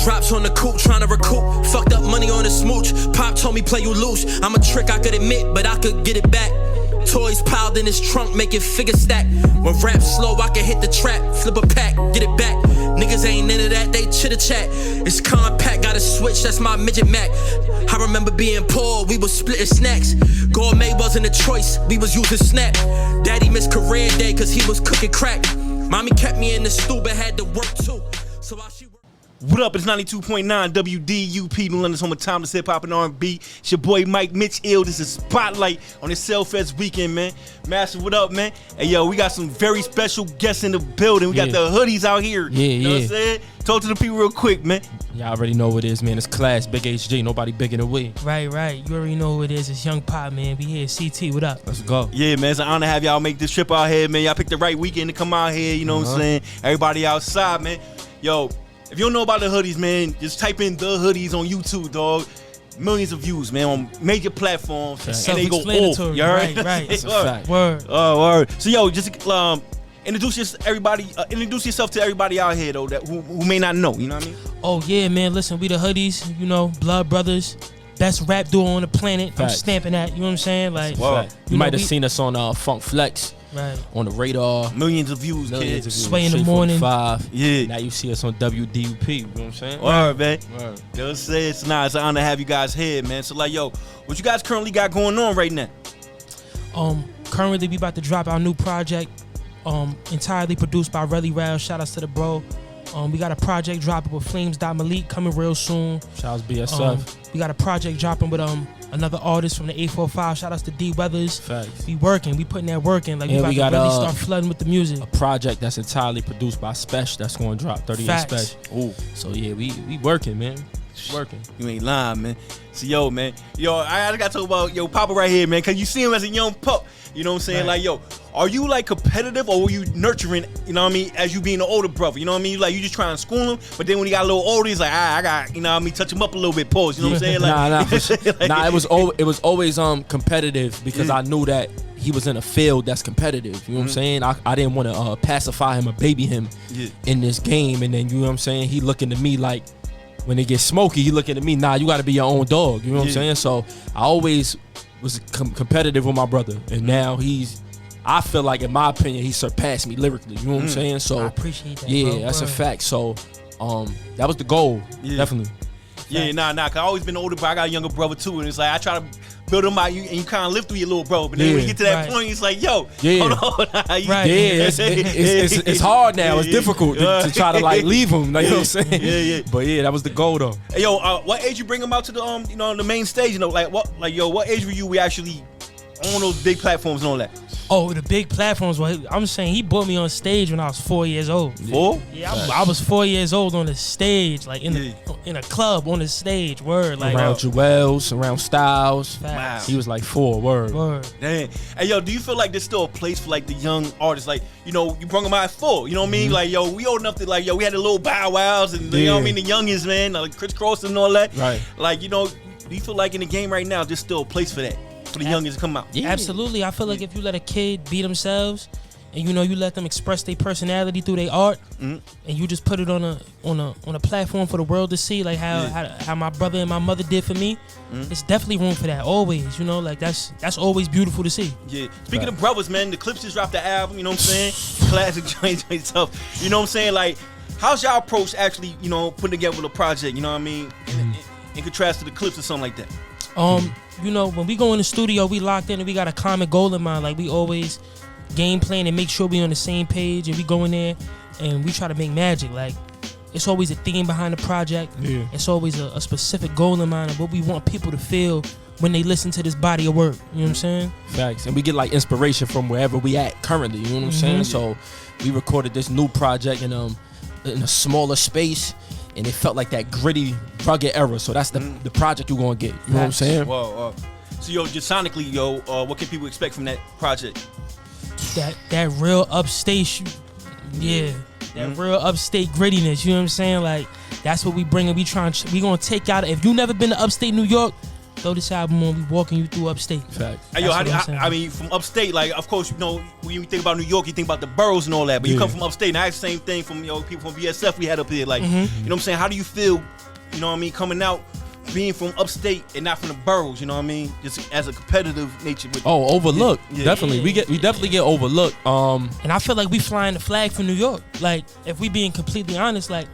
drops on the coupe, trying to recoup. Fucked up money on the smooch. Pop told me play you loose. I'm a trick I could admit, but I could get it back. Toys piled in his trunk, make it figure stack. When rap slow, I can hit the trap, flip a pack, get it back. Niggas ain't into that, they chitter chat. It's compact, got a switch, that's my midget Mac. I remember being poor, we was splitting snacks. Gourmet wasn't a choice, we was using Snap. Daddy missed career day, cause he was cooking crack. Mommy kept me in the stool, but had to work too. So while she What up? It's 92.9 WDUP, New London's home of timeless hip hop and R&B. It's your boy Mike Mitch Ill. This is Spotlight on the Selfest weekend, man. Master, what up, man? Hey, yo, we got some very special guests in the building. We got the hoodies out here. You know what I'm saying? Talk to the people real quick, man. Y'all already know what it is, man. It's Class, Big HG. Nobody bigger than we. Right. You already know who it is. It's Young Poppa, man. We here. CT, what up? Let's go. Yeah, man. It's an honor to have y'all make this trip out here, man. Y'all picked the right weekend to come out here. You know what I'm saying? Everybody outside, man. Yo, if you don't know about the hoodies, man, just type in the hoodies on YouTube, dog. Millions of views, man, on major platforms. It's and they go off. You heard? Right. That's a fact. Word. Word. So, yo, just introduce yourself to everybody out here, though, that who may not know. You know what I mean? Oh, yeah, man. Listen, we the hoodies, you know, blood brothers. Best rap duo on the planet. Fact. I'm stamping that. You know what I'm saying? Like, you might have seen us on Funk Flex. Right. On the radar. Millions of views, kids. Sway in the morning. 5. Yeah. Now you see us on WDUP. You know what I'm saying? Word, man. Word. Yo, say it's an honor to have you guys here, man. So, like, yo, what you guys currently got going on right now? Currently, we about to drop our new project. Entirely produced by Relly Rail. Shout outs to the bro. We got a project dropping with Flames Malikite coming real soon. Shout outs BSF. We got a project dropping with another artist from the 845. Shout outs to D Weathers. Facts. We working. We putting that work in. Like, we about to really start flooding with the music. A project that's entirely produced by Special that's going to drop 38 Special. Ooh. So yeah, we working, man. Working. You ain't lying, man. So, yo, man. Yo, I got to talk about, yo, Poppa right here, man, because you see him as a young pup. You know what I'm saying? Right. Like, yo, are you, like, competitive or were you nurturing, you know what I mean, as you being an older brother? You know what I mean? Like, you just trying to school him, but then when he got a little older, he's like, I got, you know what I mean, touch him up a little bit, pause. You know what I'm saying? Like, it was always competitive because I knew that he was in a field that's competitive. You know what I'm saying? I didn't want to pacify him or baby him in this game. And then, you know what I'm saying, he looking to me like, when it gets smoky, he looking at me, nah, you got to be your own dog. You know what I'm saying? So I always was competitive with my brother. And now I feel like, in my opinion, he surpassed me lyrically. You know what I'm saying? So I appreciate that. Yeah, bro. that's a fact. So that was the goal. Definitely. Yeah, nah, cause I always been older, but I got a younger brother too, and it's like I try to build him out, and you kind of live through your little brother, but then when you get to that point, it's like, yo, hold on. It's hard now. It's difficult to try to like leave him. Like, you know what I'm saying? Yeah. But yeah, that was the goal though. Hey, yo, what age you bring him out to the the main stage? You know, what age were you actually on those big platforms and all that? Oh, the big platforms. Well, I'm saying he brought me on stage when I was 4 years old. 4? Yeah, I was 4 years old on the stage, like in a club on the stage. Word, like around Jewels, around Styles. Wow. He was like 4. Word. Dang. Hey, yo, do you feel like there's still a place for like the young artists? Like, you know, you brought him out at 4. You know what I mean? Like, yo, we old enough to like, yo, we had the little Bow Wows and you know what I mean, the youngest, man, like Chris Cross and all that. Right. Like, you know, do you feel like in the game right now there's still a place for that? For the youngest to come out. Yeah. Absolutely. I feel like if you let a kid be themselves and you know you let them express their personality through their art and you just put it on a platform for the world to see, like how my brother and my mother did for me, it's definitely room for that always, you know, like that's always beautiful to see. Yeah. Speaking of brothers, man, the Clips just dropped the album, you know what I'm saying? Classic joint stuff. You know what I'm saying? Like, how's y'all approach actually, you know, putting together a project, you know what I mean? In contrast to the Clips or something like that. You know, when we go in the studio, we locked in and we got a common goal in mind. Like, we always game plan and make sure we on the same page, and we go in there and we try to make magic. Like, it's always a theme behind the project. Yeah. It's always a specific goal in mind of what we want people to feel when they listen to this body of work. You know what I'm saying? Facts. And we get like inspiration from wherever we at currently. You know what I'm saying? So we recorded this new project in a smaller space. And it felt like that gritty, rugged era. So that's the project you're going to get. You know what I'm saying? Whoa. So, yo, just sonically, yo, what can people expect from that project? That real upstate, that real upstate grittiness. You know what I'm saying? Like, that's what we bring. And we going to take out. If you never been to upstate New York, throw this album on, we walking you through upstate. Facts. Hey, yo, That's what I'm saying. I mean, from upstate, like, of course, you know, when you think about New York, you think about the boroughs and all that, but you come from upstate, and I have the same thing from, you know, people from VSF we had up here, like, you know what I'm saying? How do you feel, you know what I mean, coming out, being from upstate and not from the boroughs, you know what I mean? Just as a competitive nature. Overlooked. Yeah. Definitely. We definitely get overlooked. And I feel like we flying the flag for New York. Like, if we being completely honest, like,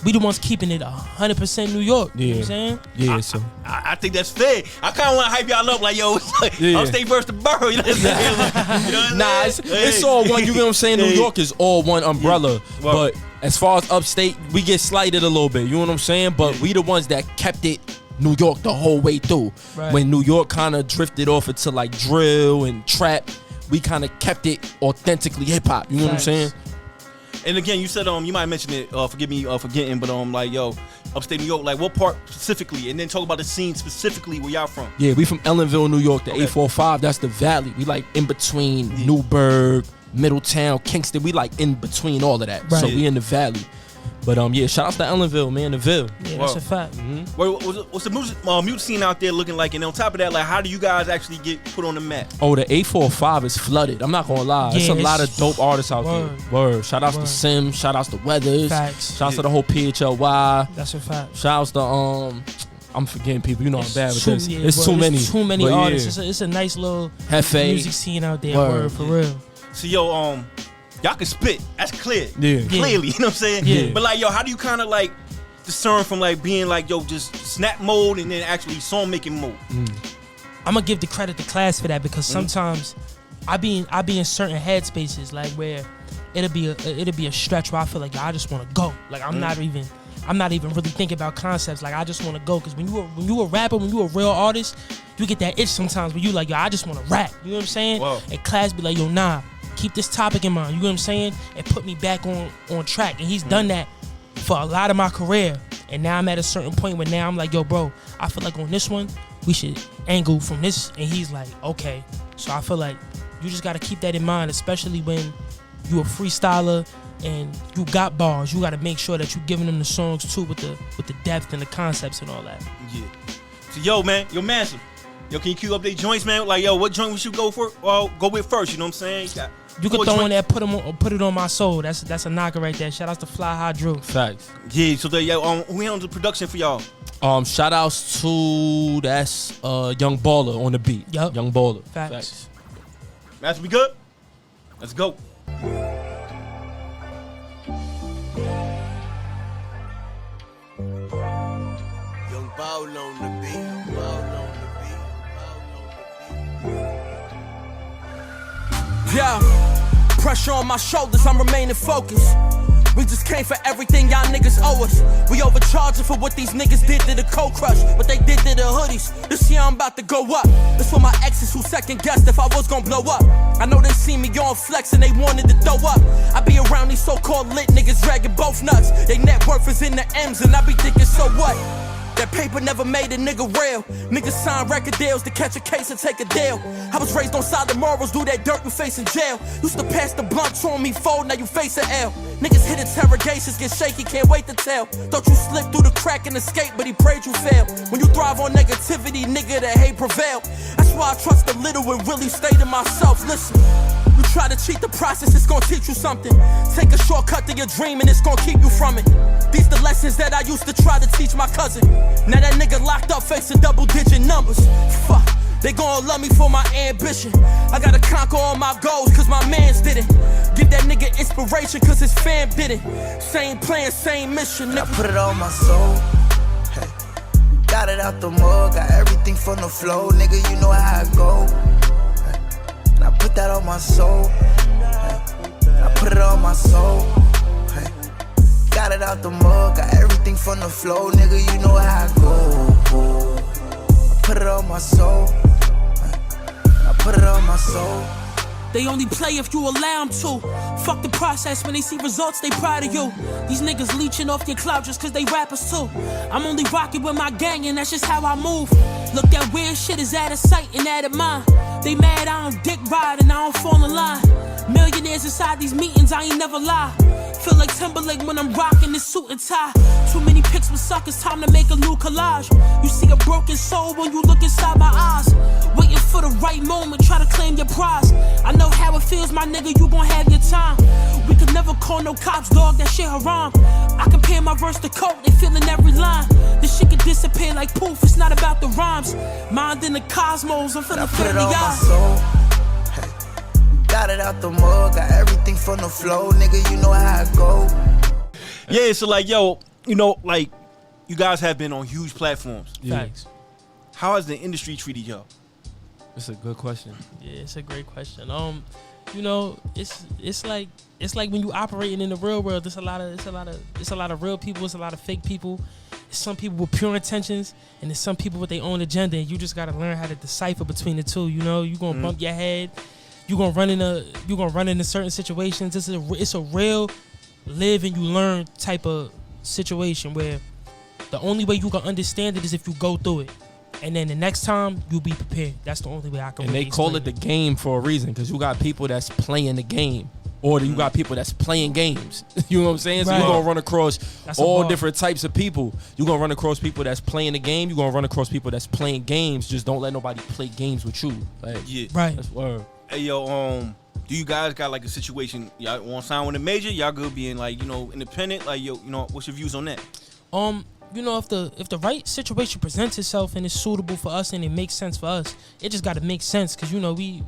we the ones keeping it 100% New York. You know what I'm saying? Yeah, so. I think that's fair. I kind of want to hype y'all up, like, yo, it's like upstate versus the borough, you know what I'm saying? You know what I'm saying? It's all one, you know what I'm saying? New York is all one umbrella. But as far as upstate, we get slighted a little bit, you know what I'm saying? But we the ones that kept it New York the whole way through. Right. When New York kind of drifted off into like drill and trap, we kind of kept it authentically hip hop. You know what I'm saying? And again, you said you might mention it. Forgive me forgetting, but like, yo, upstate New York, like, what part specifically? And then talk about the scene specifically where y'all from. Yeah, we from Ellenville, New York. The 845. That's the valley. We like in between Newburgh, Middletown, Kingston. We like in between all of that. Right. So we in the valley. But yeah, shout out to Ellenville, man, the Ville. Yeah, that's a fact. What's the music scene out there looking like? And on top of that, like, how do you guys actually get put on the map? Oh, the 845 is flooded. I'm not gonna lie. It's a lot of dope artists out Word. there. Word. Shout outs to Sim. Shout outs to Weathers. Facts. Shout outs to the whole PHLY. That's a fact. Shout outs to I'm forgetting people. You know I'm bad with this. Yeah, It's too many. Too many But artists. yeah. It's a nice little Hefe. music scene out there. Word. Word, for real. So, yo, y'all can spit. That's clear. Yeah. Clearly, you know what I'm saying? Yeah. But, like, yo, how do you kind of, like, discern from, like, being, like, yo, just snap mode and then actually song making mode? I'm gonna give the credit to class for that, because sometimes I be in certain headspaces, like, where it'll be a stretch where I feel like, yo, I just want to go. Like, I'm not even really thinking about concepts. Like, I just want to go, because when you a rapper, when you a real artist, you get that itch sometimes where you like, yo, I just want to rap. You know what I'm saying? Whoa. And class be like, yo, nah, keep this topic in mind. You know what I'm saying? And put me back on track. And he's done that for a lot of my career. And now I'm at a certain point where now I'm like, yo, bro, I feel like on this one, we should angle from this. And he's like, okay. So I feel like you just got to keep that in mind, especially when you a freestyler and you got bars. You got to make sure that you're giving them the songs too with the depth and the concepts and all that. Yeah. So, yo, man, massive. Yo, can you cue up their joints, man? Like, yo, what joint we should go for? Well, go with first, you know what I'm saying? You could throw in that put it on my soul. That's a knocker right there. Shout out to Fly High Drew. Facts. Yeah, so who handles the production for y'all? Shout outs to that's Young Baller on the beat. Yup. Young Baller. Facts. Master, we good? Let's go. Young Baller on the beat. Yeah, pressure on my shoulders, I'm remaining focused. We just came for everything y'all niggas owe us. We overcharging for what these niggas did to the Cold Crush, what they did to the hoodies. This year I'm about to go up. This for my exes who second guessed if I was gonna blow up. I know they see me on flex and they wanted to throw up. I be around these so-called lit niggas dragging both nuts. They net worth is in the M's and I be thinking, so what? That paper never made a nigga real. Niggas sign record deals to catch a case and take a deal. I was raised on solid morals, do that dirt you face in jail. Used to pass the blunt on me, fold, now you face an L. Niggas hit interrogations, get shaky, can't wait to tell. Thought you slipped through the crack and escaped, but he prayed you fail. When you thrive on negativity, nigga, the hate prevail. That's why I trust a little and really stay to myself. Listen, you try to cheat the process, it's gonna teach you something. Take a shortcut to your dream and it's gonna keep you from it. These the lessons that I used to try to teach my cousin. Now that nigga locked up facing double-digit numbers. Fuck, they gon' love me for my ambition. I gotta conquer all my goals cause my mans didn't. Give that nigga inspiration cause his fam didn't. Same plan, same mission, nigga. I put it on my soul. Hey, got it out the mug, got everything from the flow. Nigga, you know how I go. Hey, and I put that on my soul. Hey, I put it on my soul. Hey, got it out the mug, got everything from the flow. Nigga, you know how I go. I put it on my soul. I put it on my soul. They only play if you allow them to. Fuck the process, when they see results, they proud of you. These niggas leeching off your clout just cause they rappers too. I'm only rocking with my gang and that's just how I move. Look, that weird shit is out of sight and out of mind. They mad I don't dick ride and I don't fall in line. Millionaires inside these meetings, I ain't never lie. Feel like Timberlake when I'm rocking this suit and tie. Too many pics with suckers, time to make a new collage. You see a broken soul when you look inside my eyes. Waiting for the right moment, try to claim your prize. I know how it feels, my nigga, you gon' have your time. We could never call no cops, dog, that shit haram. I compare my verse to coke, they feeling every line. This shit could disappear like poof, it's not about the rhymes. Mind in the cosmos, I'm finna put it on my eyes. soul. Hey, got it out the mug, got everything from the flow, nigga, you know how I go. Yeah, so like, yo, you know, like, you guys have been on huge platforms. Facts. How has the industry treated y'all? It's a good question. Yeah, it's a great question. You know, it's like when you operating in the real world, it's a lot of real people, it's a lot of fake people. It's some people with pure intentions, and there's some people with their own agenda, and you just gotta learn how to decipher between the two. You know, you gonna bump your head, you gonna run into certain situations. It's a real live and you learn type of situation where the only way you can understand it is if you go through it. And then the next time, you'll be prepared. That's the only way I can. And really they call it the game for a reason, because you got people that's playing the game, or you got people that's playing games. You know what I'm saying? So Right. you're gonna run across That's a all bar. different types of people. You're gonna run across people that's playing the game. You're gonna run across people that's playing games. Just don't let nobody play games with you. Like, Yeah. Right. that's word. Hey, yo, do you guys got like a situation, y'all want to sign with a major? Y'all good being like, you know, independent? Like, yo, you know, what's your views on that? You know, if the right situation presents itself and is suitable for us and it makes sense for us, it just gotta make sense, because you know we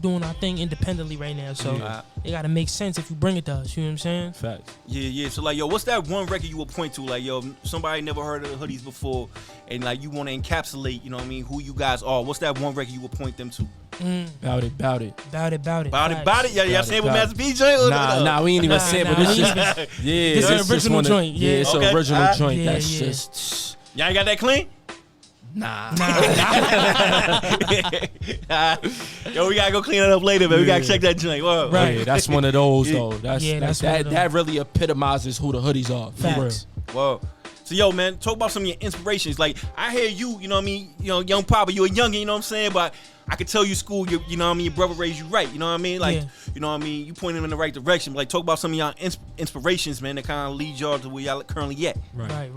doing our thing independently right now, so it gotta make sense if you bring it to us. You know what I'm saying? Facts. Yeah. So like, yo, what's that one record you would point to? Like, yo, somebody never heard of the Hoodies before, and like you want to encapsulate, you know what I mean, who you guys are. What's that one record you would point them to? Bout it. About it. About it. Facts. Yeah, y'all Bout saying it, with bout Master P joint? Nah, we ain't even saying, but this just This is an original joint. Yeah. it's Okay. an original joint. Yeah, That's yeah. just Y'all ain't got that clean? nah. Yo, we gotta go clean it up later, man. We gotta check that joint. Whoa. Right. Yeah, that's one of those though. That's Yeah, that's like, one of those. that really epitomizes who the Hoodies are. For real. Facts. Whoa. So, yo, man, talk about some of your inspirations. Like, I hear you know what I mean, you know, Young Poppa, you a youngin', you know what I'm saying? But I could tell you school, you know what I mean, your brother raised you right, you know what I mean? Like, Yeah. you know what I mean, you point him in the right direction. But, like, talk about some of y'all inspirations, man, that kind of lead y'all to where y'all currently at. Right.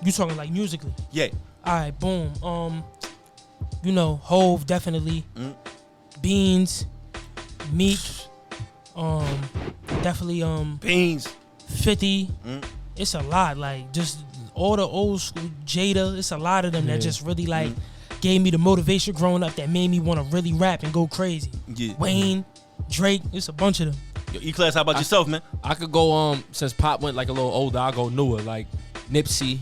You talking like musically? Yeah. All right, boom. You know, Hove definitely. Beans, Meek, definitely Beans. 50. It's a lot, like just all the old school Jada. It's a lot of them that just really like gave me the motivation growing up that made me want to really rap and go crazy. Yeah. Wayne, Drake, it's a bunch of them. Yo, E-Class, how about yourself, man? I could go since Pop went like a little older, I go newer, like Nipsey,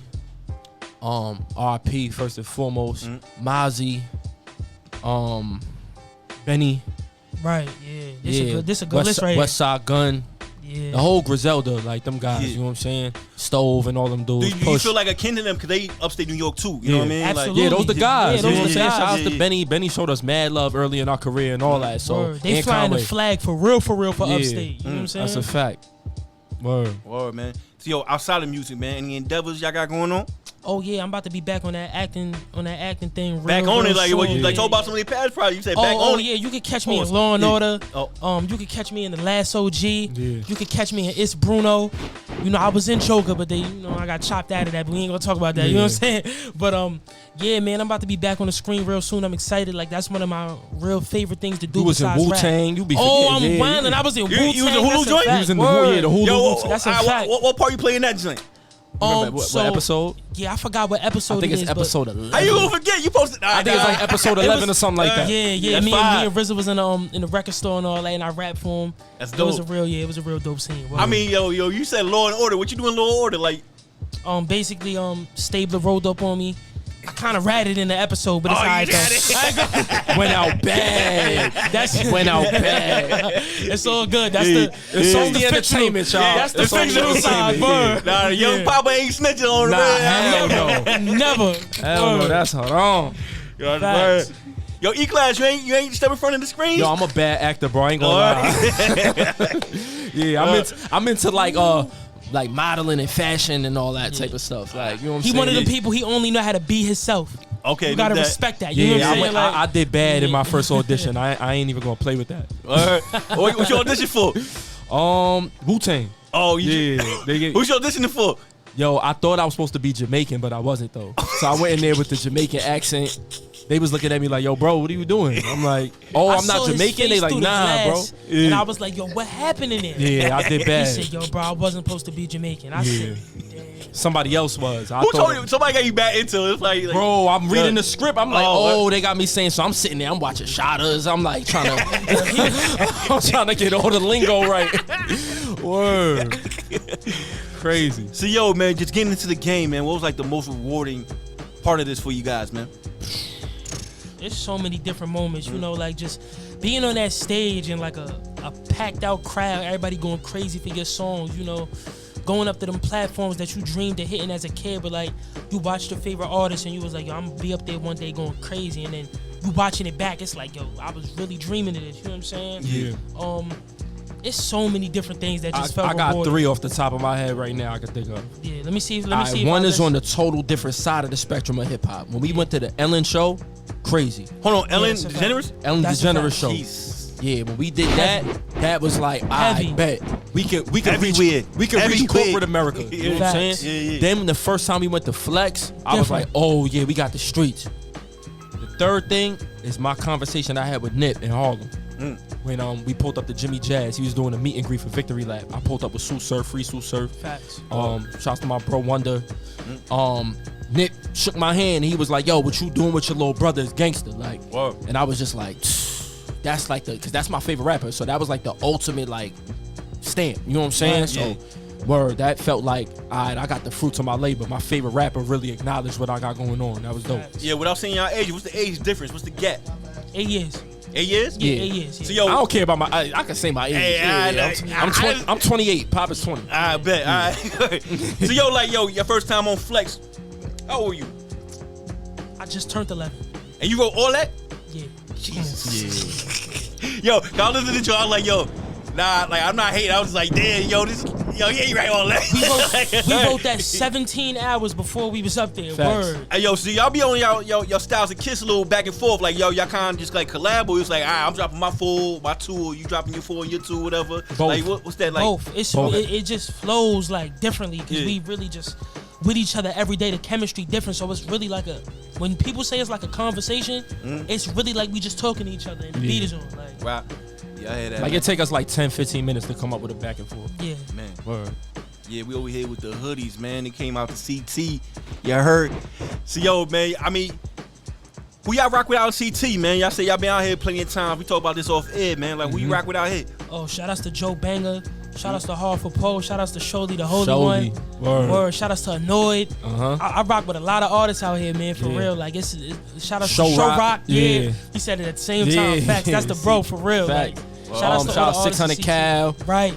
RP first and foremost, Mozzie, Benny, Right? Yeah. This a good list right here. West Side Gun, Yeah. the whole Griselda, like them guys. Yeah. You know what I'm saying? Stove and all them Do dudes. you Push. feel like akin to them? Because they upstate New York, too. You know what I mean? Absolutely. Yeah, those the guys. Yeah, you know what I'm those saying? the guys. Shout out Yeah. to Benny. Benny showed us mad love early in our career and all that. So Word. They and flying the Conway. flag for real for Yeah. upstate. You know what I'm saying? That's a fact. Word. Word, man. So, yo, outside of music, man, any endeavors y'all got going on? Oh yeah, I'm about to be back on that acting thing. Back on it, like what you soon. like. Talk about some of the past projects. You said back Oh on it. yeah, you could catch me in Pause. Law and Yeah. Order. Oh. You could catch me in The Last OG. Yeah. You could catch me in It's Bruno. You know, I was in Joker, but I got chopped out of that. But we ain't gonna talk about that. You know what I'm saying? But yeah, man, I'm about to be back on the screen real soon. I'm excited. Like that's one of my real favorite things to do. You was in besides Wu rap. Tang. You be Oh, forgetting. I'm yeah, wilding. yeah. I was in Wu You Tang. was in Hulu joint? You was in the Hulu, yeah, the Hulu. Yo, That's a fact. what part you play in that joint? Remember what episode? Yeah, I forgot what episode I think it it's is, episode 11. How you gonna forget? You posted. I think it's like episode 11 or something like but that. yeah. That's Me fire. and RZA was in the record store and all that, and I rapped for him. That's It was dope. it was a real dope scene. I mean, yo, you said Law and Order. What you doing, Law and Order? Like, Basically, Stabler rolled up on me. I kind of ratted in the episode, but it's Oh, you alright though. Went out bad. That's Went out bad. it's all good. That's It's only entertainment, y'all. That's the It's only fictional side, entertainment, bro. nah, the Young Poppa ain't snitching on the Nah, man. hell no. Never. Hell no, Word. that's haram. Yo, Facts. Yo, E-Class, you ain't step in front of the screen. Yo, I'm a bad actor, bro. I ain't gonna lie. Yeah, I'm into like modeling and fashion and all that type of stuff. Like, you know what I'm He saying? one of the people. He only know how to be himself. Okay, You gotta that. respect that. You know what I'm saying? Like, I did bad in my first audition. I ain't even gonna play with that. What's your audition for? Wu Tang. Oh, who's you auditioning for? Yo, I thought I was supposed to be Jamaican, but I wasn't though. So I went in there with the Jamaican accent. They was looking at me like, yo, bro, what are you doing? I'm like, oh, I'm not Jamaican. They like, nah, bro. And I was like, yo, what happened in there? Yeah, I did bad. He said, yo, bro, I wasn't supposed to be Jamaican. I said, damn. Somebody else was. Who told you? Somebody got you back into it. It's like bro, I'm reading the script. I'm like, they got me saying. So I'm sitting there. I'm watching shotters. I'm like trying to get all the lingo right. Word. Crazy. So yo, man, just getting into the game, man. What was like the most rewarding part of this for you guys, man? There's so many different moments, you know, like just being on that stage and like a packed out crowd, everybody going crazy for your songs, you know, going up to them platforms that you dreamed of hitting as a kid, but like you watched your favorite artist and you was like, yo, I'm gonna be up there one day going crazy, and then you watching it back, it's like, yo, I was really dreaming of this, you know what I'm saying? Yeah. It's so many different things that just felt I got rewarding. 3 off the top of my head right now I can think of. Yeah, let me see. One is on the total different side of the spectrum of hip hop. When we went to the Ellen show, crazy. Hold on, Ellen DeGeneres? Ellen DeGeneres show. Jeez. Yeah, when we did that was like, I bet we could reach corporate America. You know what I'm saying? Yeah. Then the first time we went to Flex, I was like, oh yeah, we got the streets. The third thing is my conversation I had with Nip in Harlem. When we pulled up to Jimmy Jazz, he was doing a meet and greet for Victory Lap. I pulled up with Sue Surf, Free Sue Surf. Facts. Shouts to my bro Wonder. Nick shook my hand and he was like, yo, what you doing with your little brother is gangster. Like, whoa. And I was just like, that's like because that's my favorite rapper. So that was like the ultimate like stamp. You know what I'm saying? Right, so word, that felt like, all right, I got the fruits of my labor. My favorite rapper really acknowledged what I got going on. That was dope. Yeah, without saying y'all age, what's the age difference? What's the gap? 8 years. 8 years? Yeah, 8 years. Yeah. So yo, I don't care about my. I can say my age. Hey, I'm 28. Pop is 20. I bet. All right. So yo, your first time on Flex. How old were you? I just turned 11. And you wrote all that? Yeah. Jesus. Yeah. Yo, y'all listen to y'all. I was like, yo, nah, like I'm not hating. I was like, damn, yo, he ain't right all that. We wrote that 17 hours before we was up there. Facts. Word. Hey, yo, so y'all be on y'all styles of Kiss a little back and forth, like yo, y'all kind of just like collab, or it's like, I'm dropping my 4, my 2, or you dropping your 4 and your 2, whatever. Both. Like what's that like? Both. It just flows like differently because we really just with each other every day. The chemistry different, so it's really like when people say it's like a conversation, it's really like we just talking to each other and the beat is on. Like, wow. Yeah, I hear that. Like man. it take us like 10-15 minutes to come up with a back and forth. yeah. Man. Word. Yeah, we over here with the hoodies, man. It came out the CT. You heard? So, yo, man, I mean, who y'all rock with out CT, man? Y'all say y'all been out here plenty of times. We talk about this off air, man. Like, who you rock with out here? Oh, shout outs to Joe Banger. Shout outs to Hard for Poe. Shout outs to Sholi, the Holy One. Word. Shout outs to Annoyed. I rock with a lot of artists out here, man, for real. Like, it's shout outs to Show Rock. Yeah. He said it at the same time. Facts. That's the bro, for real. Fact. Like, shout outs to 600 Cal. Right.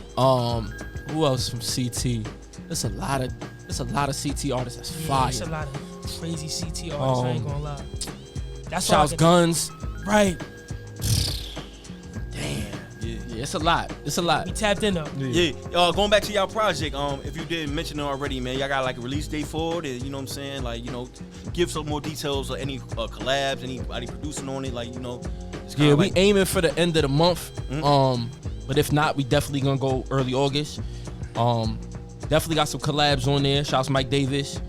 Who else from CT? There's a lot of CT artists that's fire. There's a lot of crazy CT artists, I ain't gonna lie. That's Shouts Guns. Right. Damn. Yeah, it's a lot. We tapped in though. Yeah. Going back to y'all project, if you didn't mention it already, man, y'all got like a release date for it, and you know what I'm saying? Like, you know, give some more details of any collabs, anybody producing on it, like, you know. Yeah, we aiming for the end of the month. But if not, we definitely gonna go early August. Definitely got some collabs on there. Shouts Mike Davis.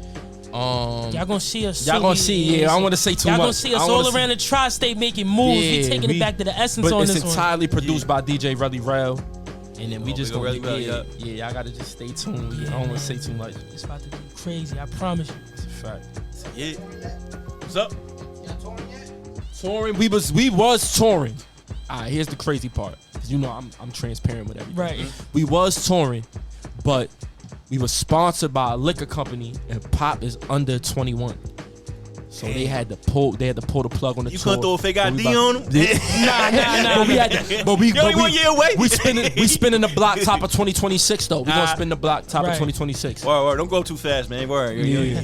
Y'all gonna see us. Y'all gonna see. Yeah, I don't want to say too much. Y'all gonna see us all around the tri-state making moves. We taking it back to the essence on this one. But it's entirely produced by DJ Relly Rel. And then we just gonna yeah, y'all gotta just stay tuned. I don't want to say too much. It's about to be crazy. I promise you. It's a fact. Yeah. What's up? Touring. We was touring. All right, here's the crazy part. Cause you know I'm transparent with everything. Right. We was touring, but we were sponsored by a liquor company, and Pop is under 21. So they had to pull the plug on the tour. You couldn't throw a fake ID on them? Nah. But we had to, but we 1 year away. We spinning the block top of 2026 though. We gonna spin the block top of 2026. Word, don't go too fast, man. Word. Yeah.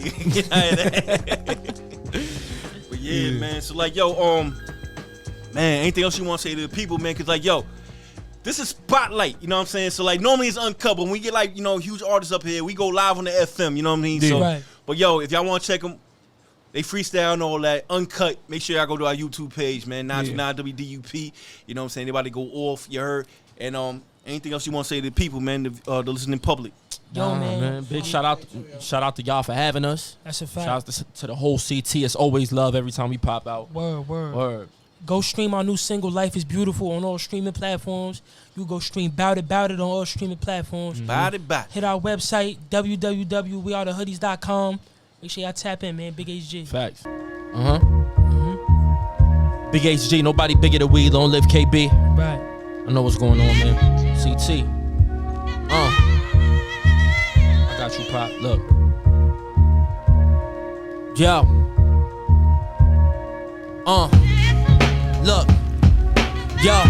But yeah, man. So like, yo, man, anything else you want to say to the people, man? Cause like, yo, this is Spotlight, you know what I'm saying? So like, normally it's Uncut, but when we get like, you know, huge artists up here, we go live on the FM, you know what I mean? Yeah. So, right. But yo, if y'all want to check them, they freestyle and all that, Uncut. Make sure y'all go to our YouTube page, man. 929 WDUP. You know what I'm saying? They about to go off. You heard? And Anything else you want to say to the people, man, the listening public? Yo, man. Big shout out to y'all for having us. That's a fact. Shout out to the whole CT. It's always love every time we pop out. Word. Go stream our new single, Life is Beautiful, on all streaming platforms. You go stream Bout It on all streaming platforms. Bout it. Hit our website, www.wearethehoodies.com. Make sure y'all tap in, man. Big HG. Facts. Big HG, nobody bigger than we. Long live KB. Right. I know what's going on, man. CT. I got you, Pop. Look. Yo. Look. Yo.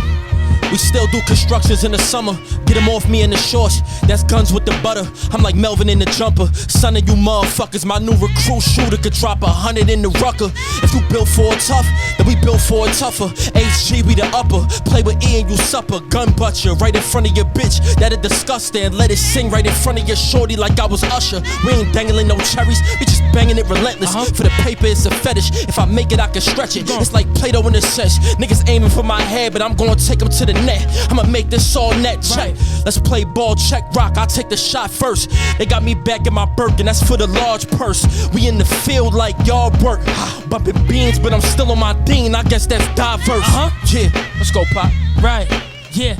We still do constructions in the summer. Get them off me in the shorts. That's guns with the butter. I'm like Melvin in the jumper. Son of you motherfuckers. My new recruit shooter could drop 100 in the rucker. If you built for it tough, then we built for it tougher. HG, we the upper. Play with E and you supper. Gun butt you right in front of your bitch. That'll disgust and let it sing right in front of your shorty like I was Usher. We ain't dangling no cherries. We just banging it relentless. For the paper, it's a fetish. If I make it, I can stretch it. It's like Play-Doh in a sesh. Niggas aiming for my head, but I'm gonna take them to the net. I'ma make this all net check. Let's play ball, check, rock. I'll take the shot first. They got me back in my Birkin, that's for the large purse. We in the field like yard work. Bumping beans, but I'm still on my Dean. I guess that's diverse. Yeah, let's go, Pop. Right, yeah.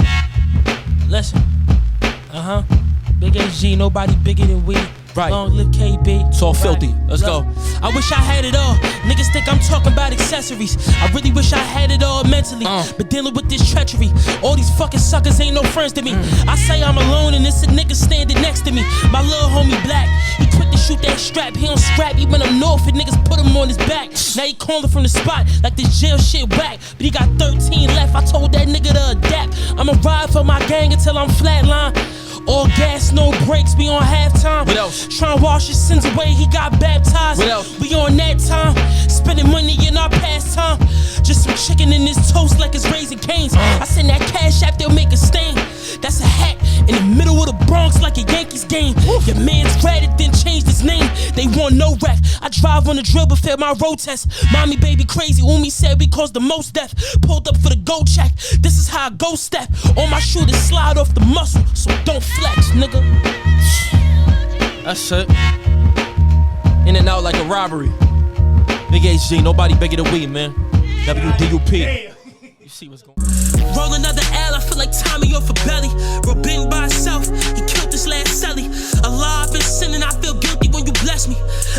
Listen. Big HG, nobody bigger than we. Right. Long live KB. It's all filthy. Let's go. I wish I had it all. Niggas think I'm talking about accessories. I really wish I had it all mentally. But dealing with this treachery, all these fucking suckers ain't no friends to me. I say I'm alone and it's a nigga standing next to me. My little homie Black, he quick to shoot that strap. He don't scrap even up north and niggas put him on his back. Now he calling from the spot like this jail shit whack. But he got 13 left. I told that nigga to adapt. I'ma ride for my gang until I'm flatline. All gas, no brakes, we on halftime. What else? Tryna wash his sins away, he got baptized. What else? We on that time, spending money in our pastime. Just some chicken in this toast like it's Raising Cane's. I send that cash app, they'll make a stain. That's a hack in the middle of the Bronx like a Yankees game. Your man's read it, then changed his name. They want no wreck. I drive on the drill but failed my road test. Mommy baby crazy, Umi said we caused the most death. Pulled up for the go check, this is how I go step. All my shooters slide off the muscle, so don't flex, nigga. That's it. In and out like a robbery. Big HG, nobody bigger than we, man. WDUP. You see what's going on. Roll another L, I feel like Tommy off a belly. Robin by himself, he killed this last celly. Allah, I've been sinning, I feel guilty when you bless me.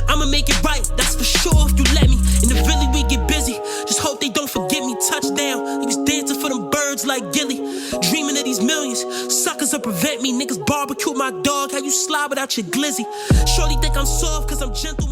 I'ma make it right, that's for sure if you let me. In the Philly we get busy, just hope they don't forget me. Touchdown, he was dancing for them birds like Gilly. Dreaming of these millions, suckers will prevent me. Niggas barbecue my dog, how you slide without your glizzy. Shorty think I'm soft cause I'm gentle.